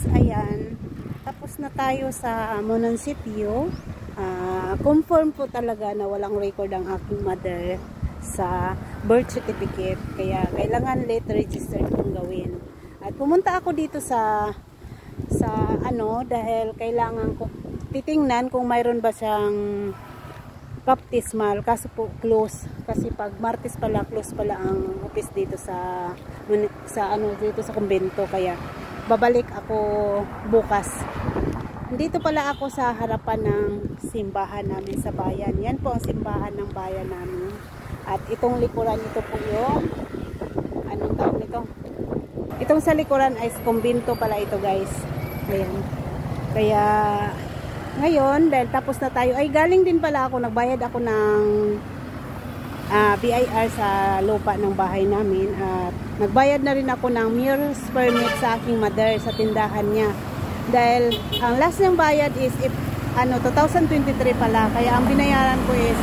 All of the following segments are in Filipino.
guys, ayan, tapos na tayo sa munisipyo. Confirm po talaga na walang record ang aking mother sa birth certificate, kaya kailangan late registered kong gawin. At pumunta ako dito sa dahil kailangan ko titingnan kung mayroon ba siyang baptismal, kaso po close, kasi pag Martes pala close pala ang office dito dito sa kumbento, kaya babalik ako bukas. Dito pala ako sa harapan ng simbahan namin sa bayan. Yan po ang simbahan ng bayan namin. At itong likuran, ito po yung anong tawag nito? Itong sa likuran ay kumbento pala ito, guys. Ayan. Kaya ngayon, dahil tapos na tayo, ay galing din pala ako, nagbayad ako ng BIR sa lupa ng bahay namin. At nagbayad na rin ako ng meals permit sa aking mother sa tindahan niya. Dahil ang last ng bayad is 2023 pala, kaya ang binayaran ko is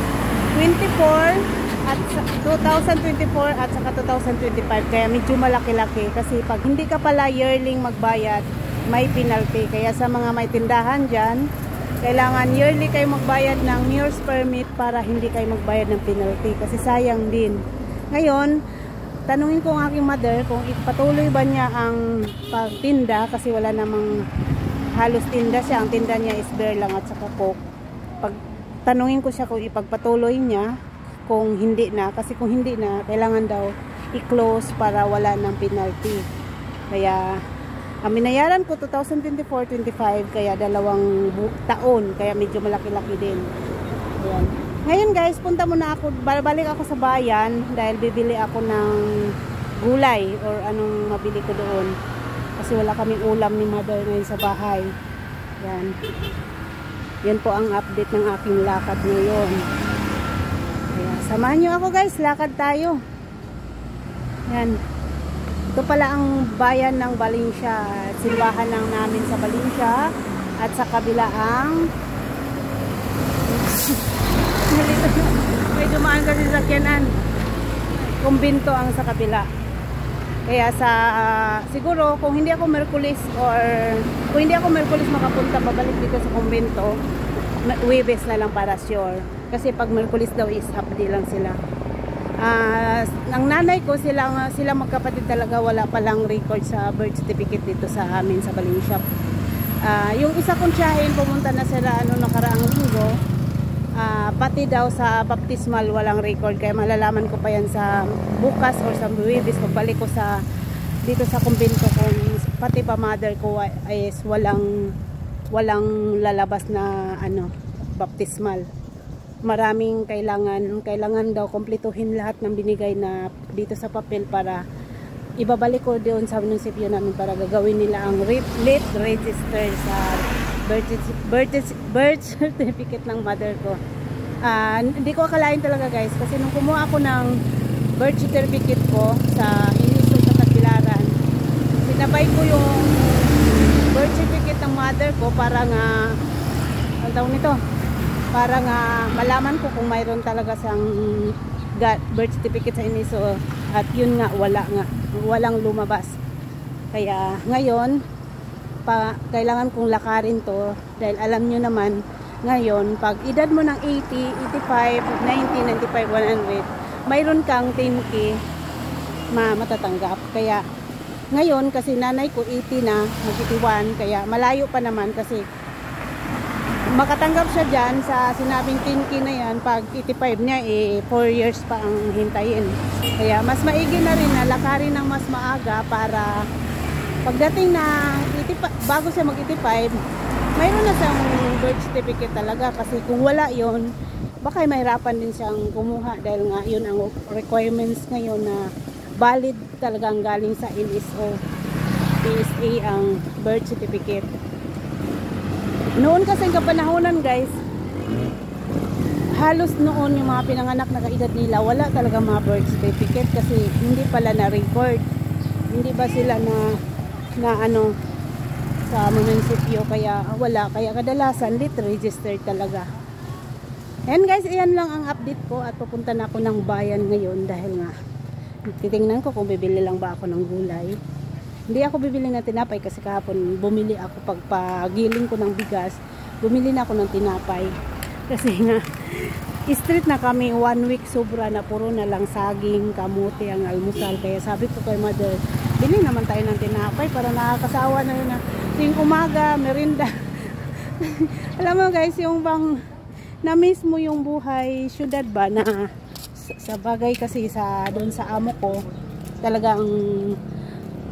2024 at saka 2025, kaya medyo malaki-laki, kasi pag hindi ka pala yearling magbayad may penalty. Kaya sa mga may tindahan dyan, kailangan yearly kayo magbayad ng meals permit para hindi kayo magbayad ng penalty, kasi sayang din. Ngayon, tanungin ko ang aking mother kung ipatuloy ba niya ang pagtinda, kasi wala namang halos tinda siya. Ang tinda niya is beer lang at saka coke. Tanungin ko siya kung ipagpatuloy niya, kung hindi na, kasi kung hindi na, kailangan daw i-close para wala ng penalty. Kaya ang binayaran ko 2024-25, kaya 2 taon, kaya medyo malaki-laki din. Ayan. Ngayon guys, punta muna ako, balik ako sa bayan dahil bibili ako ng gulay or anong mabili ko doon, kasi wala kaming ulam ni mother ngayon sa bahay. Yan. Yan po ang update ng aking lakad ngayon. Kaya samahan nyo ako guys, lakad tayo. Yan. Ito pala ang bayan ng Valencia, simbahan lang namin sa Valencia, at sa kabila ang may dumaan kasi sa sakyanan, kumbento ang sa kabila. Kaya siguro kung hindi ako Merkulis makapunta pabalik dito sa kumbento, Huwebes na lang para sure, kasi pag Merkulis daw is half day lang sila. Ang nanay ko, sila magkapatid talaga, wala palang record sa birth certificate dito sa amin sa Valencia. Yung isa kong tiyahin, pumunta na sila nakaraang linggo, pati daw sa baptismal walang record, kaya malalaman ko pa yan sa bukas or sa Huwebes pagbalik ko dito sa kumbento, kung pati pa mother ko is walang lalabas na baptismal. Maraming kailangan daw kumpletuhin lahat ng binigay na dito sa papel para ibabalik ko doon sa munisipyo namin para gagawin nila ang late register sa birth certificate ng mother ko. Hindi ko akalain talaga guys, kasi nung kumuha ako ng birth certificate ko sa Iniso sa Tagbilaran, sinabay ko yung birth certificate ng mother ko para nga para nga malaman ko kung mayroon talaga sang birth certificate sa Iniso, at yun nga walang lumabas. Kaya ngayon kailangan kong lakarin to, dahil alam nyo naman ngayon pag edad mo ng 80, 85, 90, 95, 100 mayroon kang 10K matatanggap. Kaya ngayon, kasi nanay ko 80 na, mag-81, kaya malayo pa naman, kasi makatanggap siya dyan sa sinabing 10K na yan. Pag 85 niya 4 years pa ang hintayin. Kaya mas maigi na rin na lakarin ng mas maaga, para pagdating na bago siya mag-85, mayroon na siyang birth certificate talaga. Kasi kung wala yon, baka mahirapan din siyang kumuha, dahil nga yun ang requirements ngayon, na valid talagang galing sa NSO PSA ang birth certificate. Noon kasi kapanahonan guys, halos noon yung mga pinanganak na kaedad nila wala talaga mga birth certificate, kasi hindi pala na record, hindi ba sila na sa munisipyo, kaya wala, kaya kadalasan late registered talaga. And guys, iyan lang ang update ko, at pupunta na ako ng bayan ngayon, dahil nga titingnan ko kung bibili lang ba ako ng gulay. Hindi ako bibili ng tinapay kasi kahapon bumili ako pagpagiling ko ng bigas. Bumili na ako ng tinapay. Kasi nga, street na kami 1 week sobra na puro na lang saging, kamote ang almusal. Kaya sabi ko kay mother, bili naman tayo ng tinapay para nakakasawa na yun na yung umaga, merinda. Alam mo guys, yung bang na-miss mo yung buhay syudad ba na sa bagay kasi doon sa amo ko talagang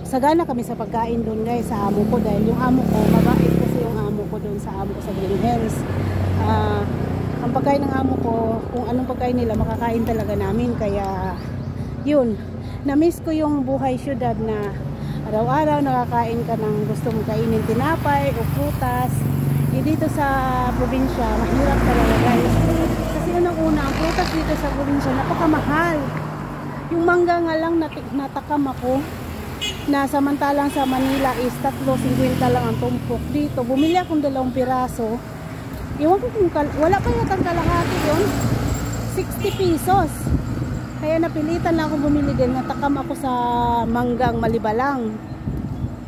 sagana kami sa pagkain doon guys sa amo ko dahil yung amo ko mabait kasi yung amo ko doon sa amo ko sa Green Hills. Ang pagkain ng amo ko kung anong pagkain nila makakain talaga namin kaya yun na-miss ko yung buhay syudad na araw-araw nakakain ka ng gusto mong kainin tinapay o prutas. Dito sa probinsya mahirap talaga guys kasi unang-una ang prutas dito sa probinsya napakamahal. Yung mangga nga lang natakam ako na samantalang sa Manila is 3.50 lang ang tumpok. Dito bumili akong 2 piraso, iwan ko kung wala pa yatang kalahati yun, 60 pesos. Kaya napilitan na akong bumili din, natakam ako sa manggang Malibalang.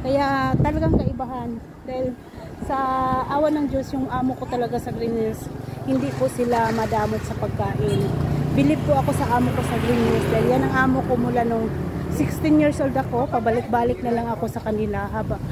Kaya talagang kaibahan dahil sa awa ng Diyos yung amo ko talaga sa Green Hills hindi po sila madamot sa pagkain. Bilib po ako sa amo ko sa Green Hills dahil yan ang amo ko mula nung 16 years old ako, pabalik-balik na lang ako sa kanila